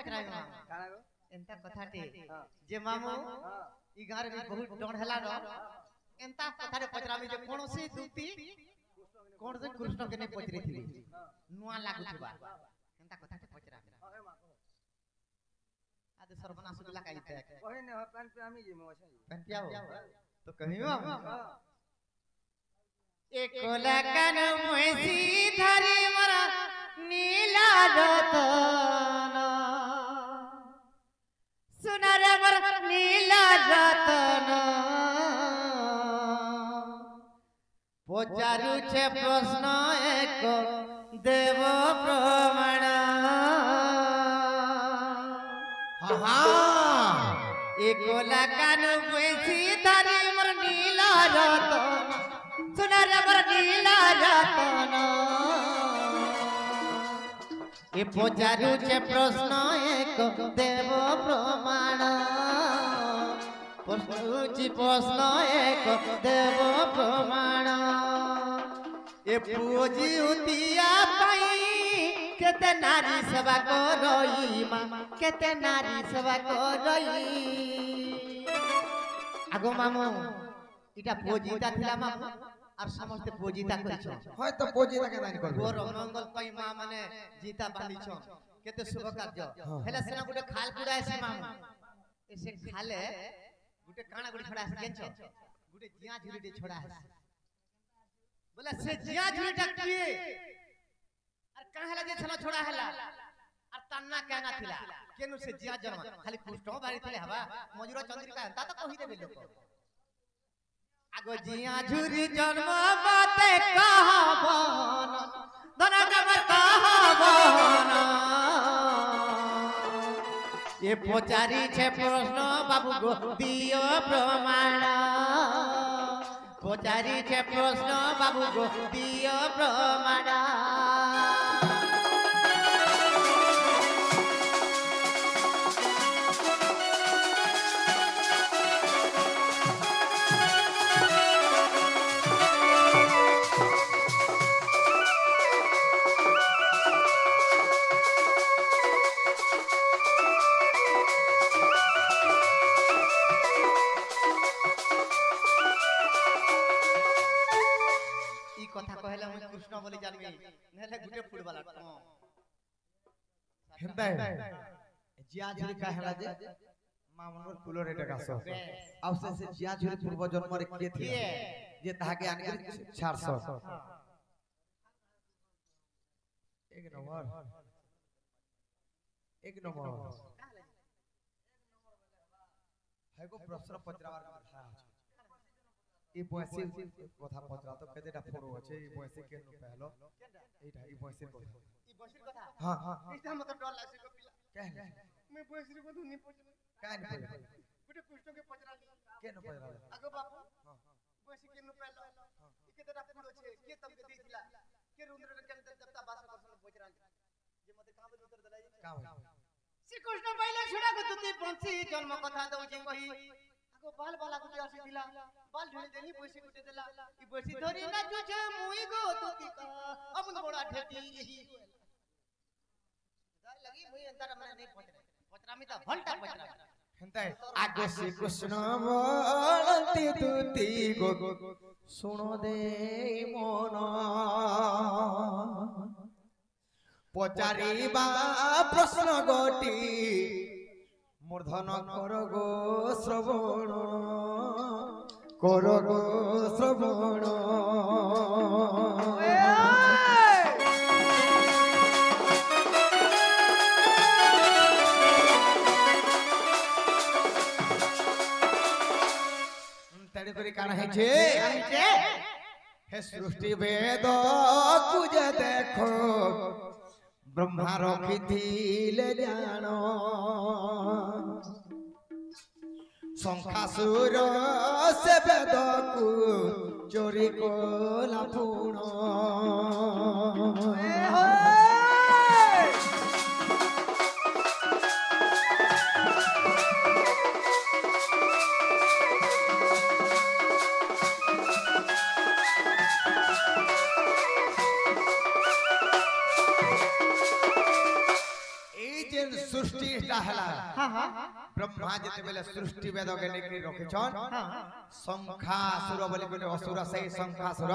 पचराय काना गो एंता कथाटे जे मामू ई गार में बहुत डर हला रो एंता कथाटे पचरामी जे कोनोसी दूती कोनसे कृष्ण के ने पचरे थी नुआ लागुथबा एंता कथाटे पचरामी आदे सर्वनाश गुला काई ते ओहे ने पेन पे आमी जे मोछ पेन पियाओ तो कहियो एक लकन मुसी धरी मरा नीला रतन सुनर मर नीला रतन पचारु छे प्रश्न एक देव प्रमाण एक लकन मुसी धरी मर नीला रतन सुनर मर नीला रतन ए पचारु छे प्रश्न एक देव प्रमाण पशुची प्रश्न एक देव प्रमाण ए पूजी उतिया पाई केते नारी सेवा करई मां केते नारी सेवा करई आगो मामू इटा पूजिता थिला मामू আর সমস্ত পজিতা কইছ হয়তো পজিতা কে দান করব গোর মঙ্গল পাই মা মানে জিতা বাঁধিছ কেতে শুভ কার্য হেলা সেনা গুটে খাল পুড়ায় সে মামু এসে খালে গুটে কানা গুটে ছড়া আছে গেছ গুটে জিয়া ঝুরিটে ছড়া আছে বলে সে জিয়া ঝুরিটা কি আর কানা হেলা যে ছলা ছড়া হেলা আর তান্না কেনা থিলা কেনু সে জিয়া জন্ম খালি পুষ্ট বাড়ি থিলে হবা মজুরা চন্দ্রিকা তা তো কহি দেবে লোক আগো জিয়া ঝুরি জন্ম বাতে কহাবন ধনা কবর কহাবন এ পচারি ছে প্রশ্ন বাবু গো দিও প্রমাণ পচারি ছে প্রশ্ন বাবু গো দিও প্রমাণ बोली जानबी नेले गुटे फुट वाला हेंदा जिया झुरी का हेला जे मामनर फुलो रेटा कास आवसे से जिया झुरी पूर्व जन्म रे के थी जे ताके आनके 400 एक नंबर हैगो प्रश्न पचरावार कथा ई बयसी कथा पचरा तो केतेटा फोन होचे ई बयसी के नु पहलो एटा ई बयसी कथा हां इटा मत डर लागसे को पिला कहले मैं बयसी को नु पचरा काहे न गुटे कृष्ण के पचरा के नु पचरा आगो बापू हां बयसी के नु पहलो ई केतेटा फोन होचे के तमके देथिला के रुद्र के अंदर देवता वास करसन पचरा जे मते का बोल उत्तर दलाई का श्री कृष्ण पहले छुड़ा को तुती पंछी जन्म कथा दउची कही आगो बाल बाला गुटे आसी दिला बाल ढेली देनी पैसे गुटे देला ई पैसे धरी ना जुछे मुई गो तुती का अमुन बड़ा ठेटी जाय लगी मुई अंतर मने नहीं पचरा मी ता भलटा पचरा हेंता आगो श्री कृष्ण बोलती तुती गो सुनो दे मन पचारिबा प्रश्न गोटी मूर्धन कर गो श्रवण तड़ी तड़ी काना है छे हे सृष्टि वेद कुजे देखो ब्रह्मा रखी थिले ज्ञान शंखासुर से वेद को चोरी कोला पुण सृष्टिटा हला हां हां ब्रह्मा जते बेले सृष्टि वेद के नेकरी रखिछन शंखासुर बोली गोटे असुर सही शंखासुर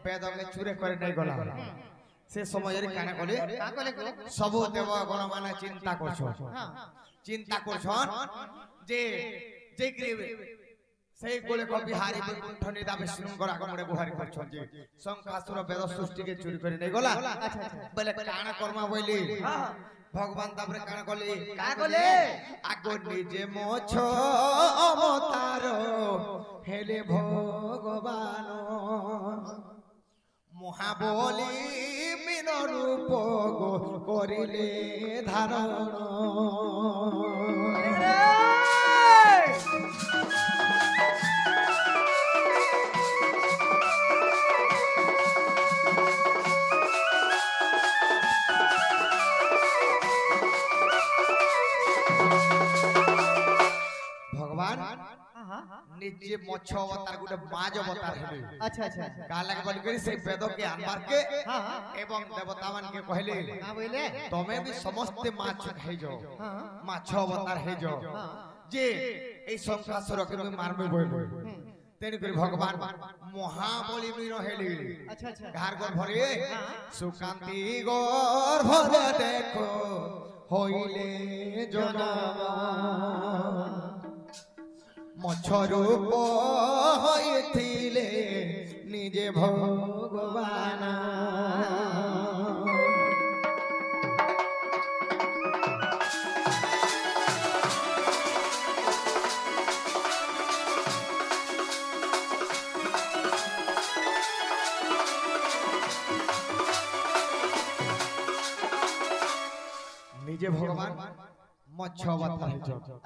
वेद के चूरे करे नै गला से समय रे काना कले सब देव गण माने चिंता करछन जे সেই গোলে কো বিহারী বৈকুণ্ঠ নিদা বিষ্ণুঙ্কর আগমনে গুহারি করছন যে শঙ্খাসুর বেদ সৃষ্টিকে চুরি করে নেই গলা আচ্ছা বলে কানা কর্মা বইলি ভগবান তারপরে কানা কলি কা কলে আগো নিজে মোছ অবতার হেলে ভগবান মহাবলী মিন রূপ করিলে ধারণ निजे मच्छ अवतार गुटे माज अवतार हेले अच्छा अच्छा काला के बोली करी से वेद के अनबार के एवं देवता मान के कहले हां बोले तमे भी समस्त माछ खाइ जाओ माछ अवतार हे जाओ जे ए शंखासुर के मारबे बोले तेन करी भगवान महाबली भी रहेले अच्छा अच्छा घर घर भरे सुकांति घर भरे देखो होइले जनम मच्छरूप होइथिले निजे भगवान निजे भगवान मच्छ अवतार हे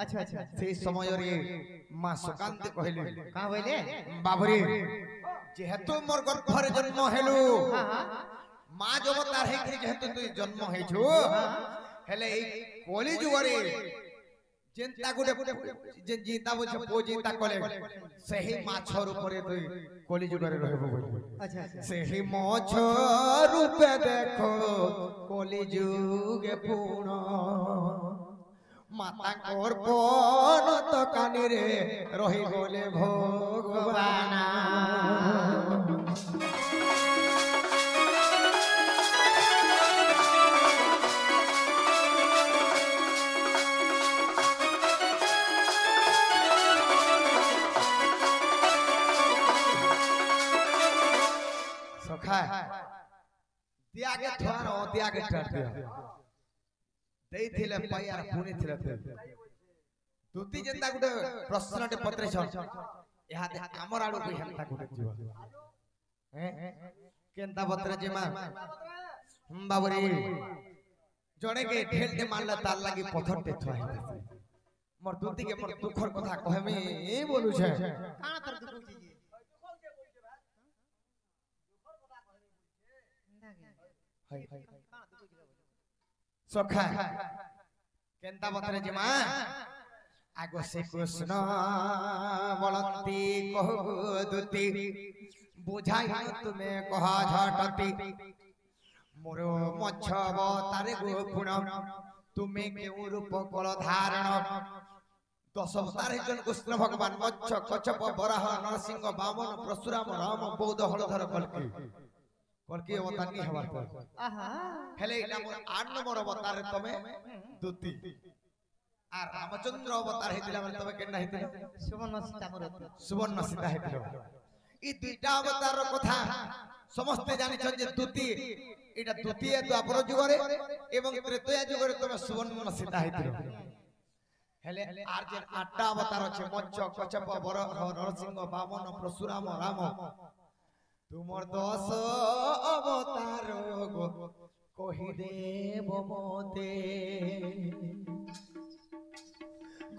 अच्छा अच्छा से समय रे मां सुकांत कहले का बोले बाबरे जेहेतु मोर गर्भरे जन्म हेलु मां अवतार हे कि जेहेतु तू जन्म हेछु हेले ए कोली जुवरे जेंता गुडे जे जीता बोछ पो जीता कले सही माछ रूपरे तू कोली जुगरे रहबो बोल अच्छा अच्छा सही माछ रूपे देखो कोली जुगे पूर्ण माता कोर पन तो कानी रे रही गोले भगवान सखा दिया के थोर ओ दिया के टट दिया देई थिले पायार पुनी थिले तुति जेंता गुटे प्रश्नटे पत्रे छ यहा दे हमर आडू को हेंता गुटे जीव हैं केंता पत्रे जेमा बाबरे जणे के ढेलटे मारला तार लागी पत्थरटे थवा हे मोर तुति के मोर दुखर कथा कहमे ए बोलु छे काना तर दुख जी हाय हाय सखा केंता बतरे जिमा आगो से कृष्ण बोलंती कहु दुती बुझाई तुमे कह झटती मोरो मच्छ अवतार गो गुण तुमे केउ रूप कल धारण 10 अवतार जन कृष्ण भगवान मच्छ कच्छप वराह नरसिंह वामन परशुराम राम बौद्ध हलधर कल्की कल्की अवतार नि हवार पर आहा हेले इला मोर 8 नंबर अवतार तमे दुती आ रामचंद्र अवतार हेतिला माने तमे केना हेतिला सुवर्ण सीता हेतिला ई दुईटा अवतार रो कथा समस्त जानि छन जे दुती एटा द्वितीय द्वापर जुगरे एवं त्रेतया जुगरे तमे सुवर्ण सीता हेतिला हेले आर जे 8टा अवतार छै मच्छ कच्छप वराह नरसिंह वामन परशुराम राम तुमर 10 अवतार गो कहि देव मोते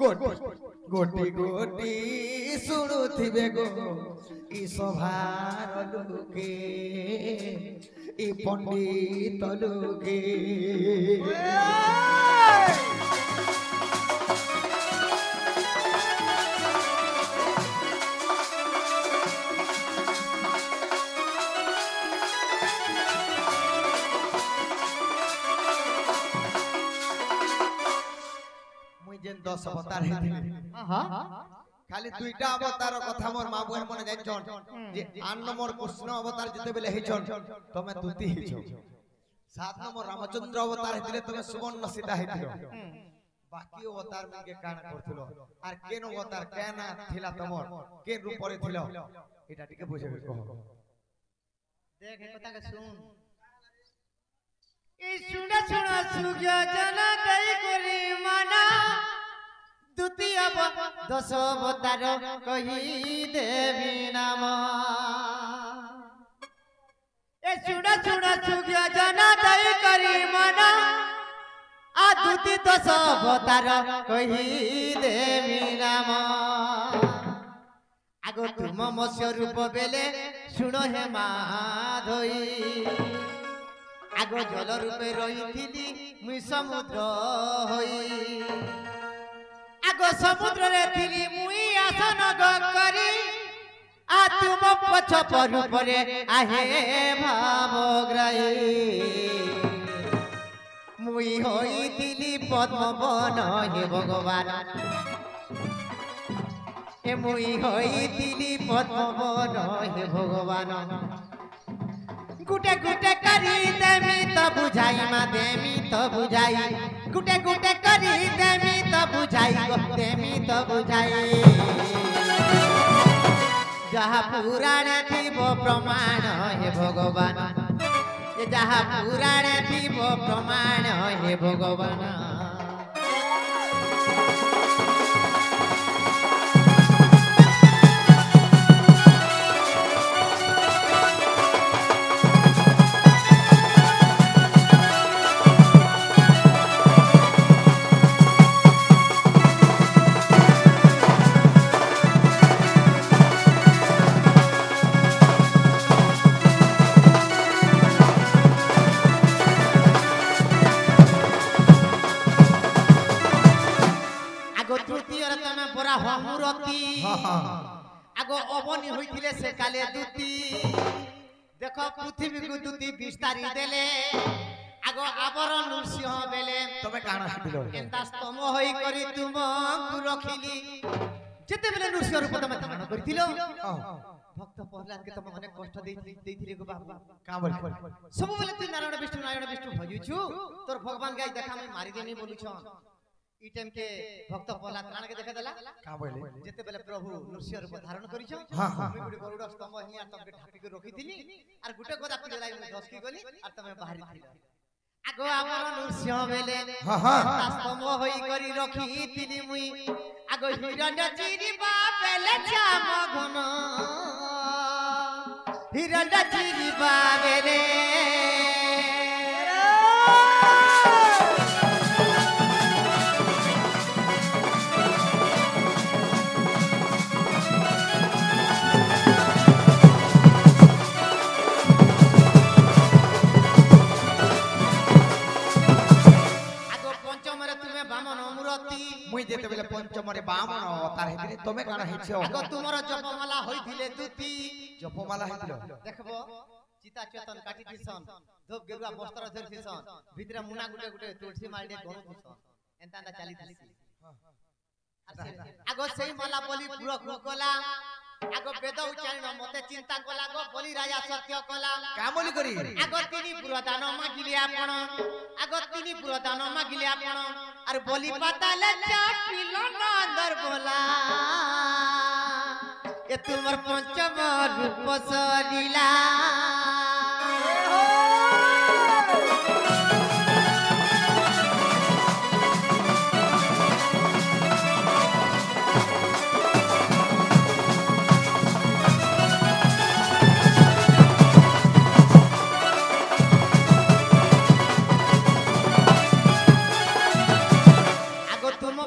गोटी गोटी सुनुथिबे गो ई सभार लोके ई पंडित लोके जेन 10 अवतार हेथिले खाली दुईटा अवतार कथा मोर मां बहन मने जाइछन जे 8 नंबर कृष्ण अवतार जते बेले हेछन तमे तुति हेछो 7 नंबर रामचंद्र अवतार हेथिले तमे सुवर्ण सीता हेथिलो बाकी अवतार मन के कान करथिलो आर केन अवतार केना थिला तमर के रूप रे थिलो एटा टिके बुझेबे कहो देख ए कथा के सुन ए सुना सुना सूर्य जन दई करी माना द्वितीय 10 अवतार कही देवी नाम ए सुना सुना सूर्य जन दई करी माना आ द्वितीय 10 अवतार कही देवी नाम आगो तुम मत्स्य रूप बेले सुनो हे माधई आगो जल रूपे रही मुई समुद्र होई आगो समुद्र रे थिली मुई आसन करी आ तुम पछ पर रूपरे आहे भावग्राही मुई होई थिली पद्मवन हे भगवान ए मुई होई थिली पद्मवन हे भगवान गुटे गुटे करी देमी तो बुझाई मा देमी तो बुझाई गुटे गुटे करी देमी तो बुझाई गो देमी तो बुझाई जहा पुराण थीबो प्रमाण हे भगवान ये जहा पुराण थीबो प्रमाण हे भगवान आगो अबनी होइथिले से काले दूती देखो पृथ्वी को दूती विस्तारी देले आगो आवरण नृसिंह बेले तमे काना हिदिलो एंता स्तम होई करी तुम को रखिली जते बेले नृसिंह रूप तमे धारण करथिलो भक्त प्रहलाद के तमे अनेक कष्ट देथिले गो बाबा का बोल सब बेले तू नारायण विष्णु भजुछु तोर भगवान गाय देखा मैं मारी देनी बोलु छ ई टाइम के भक्त प्रहलाद प्राण के देखा देला का बोले जते बेले प्रभु नृसिंह रूप धारण करिछ मैं गुडी गरुड़ स्तंभ हिया तमके ढापी के रखिथिली आर गुटे गोदा पिलाई मैं दसकी गली आर तमे बाहरी थिला आगो आमर नृसिंह बेले स्तंभ होई करी रखिथिली मुई आगो हिरण्य चिरिबा बेले श्याम घन हिरण्य चिरिबा बेले मुई जेते बेले पंचम रे बामन अवतार हेतिनी तमे काना हिछो आगो तुमरो जपमाला होइथिले दुती जपमाला हेतिलो देखबो चिता चेतन काटी दिसन धोप गेरुआ वस्त्र धरि दिसन भितरे मुना गुटे गुटे तुलसी मालडे गरु दिसन एंता एंता चाली दिसी आगो सेही माला बोली पूरा गला आगो वेद उच्चारण मते चिंता कला गो बोली राजा सत्य कला का बोली करी आगो तिनी पुरदान मागिले आपण आगो तिनी पुरदान मागिले आपण आर बोली पाताले चापिलो नंदर बोला ए तुमर पंचम रूप सरिला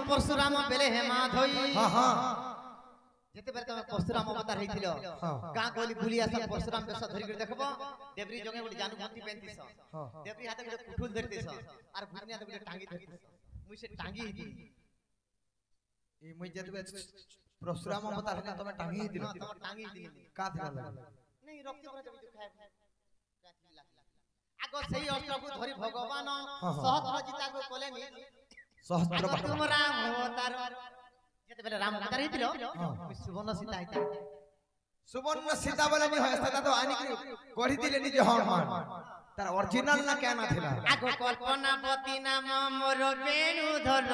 परशुराम बेले हेमा धोई जेते बेर तमे परशुराम अवतार हेथिलो गां गोली बुली आसा परशुराम बेस धरि के देखबो देवरी जगे गुडी जानू भक्ति पेंतिस देवरी हाथे गुडी कुठुल धरतिस आर भुनी हाथे गुडी टांगी धरतिस मुई से टांगी हिदी ई मुई जेते बेर परशुराम अवतार हेला तमे टांगी हिदिलो तमे टांगी हिदी का थिला लागे नहीं रक्ति पर जब दुखाय आगो सही अस्त्र को धरि भगवान सहस्र जिता को कोलेनी सहस्त्र ଆଗ ତୁମ ରାମ ଅବତାର ଯେତେବେଳେ ରାମ ଅବତାର ହେଇଥିଲ ସୁବର୍ଣ୍ଣ ସୀତା ହେଇଥିଲା सुवर्ण सीता बोले नहीं है सीता तो आनी कोड़ी दिले नहीं जो हनुमान तार ओरिजिनल ना क्या ना थिला আগ কল্পনা পতি নাম মোর বেণুধর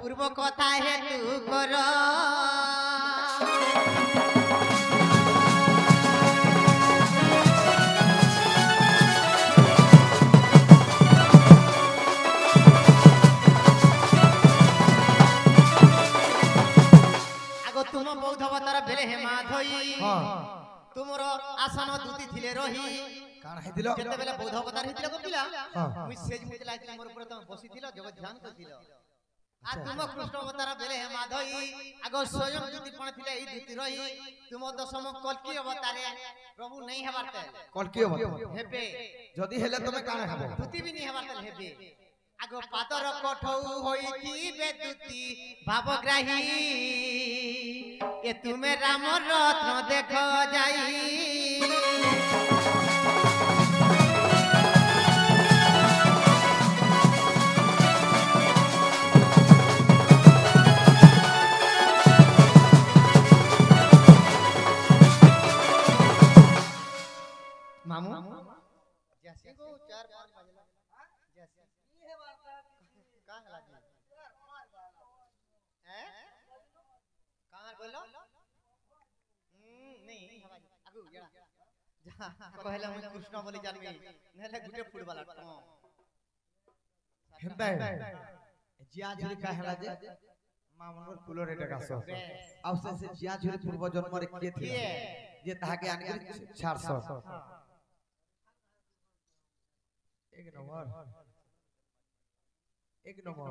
পূর্ব কথা হেতু কর तुम बौद्ध अवतार बेले हे माधई तुमर आसन दूती थिले रही काण हेदिलो जेते बेले बौद्ध अवतार हितिला गोपिला मुई सेज मुते लाइतिला मोर ऊपर तुम बसिथिलो जगत ध्यान करथिलो आ तुम कृष्ण अवतार बेले हे माधई आगो स्वयं दूती पण थिले ई दूती रही तुम दशम कल्की अवतारे प्रभु नहीं हेबारते कल्की अवतार हेबे जदी हेले तमे काण हेबो दूती भी नहीं हेबारते हेबे आगो पादर कठौ होईती बेदुती भावग्राही ए तुमे राम रत्न देखो जाई मामू जैसे को 4-5 बजे जैसे ई है वार्ता का हला जी हैं कहां बोलो नहीं हवा आगु जरा जा कहला मैं कृष्ण बोली जानबी नेले गुटे फुट वाला हेंदा जिया झुरी का हला जे मामनर कुलर एटा कासो आवसे से जिया झुरी पूर्व जन्म रे के थी जे ताके आनी 400 एक नंबर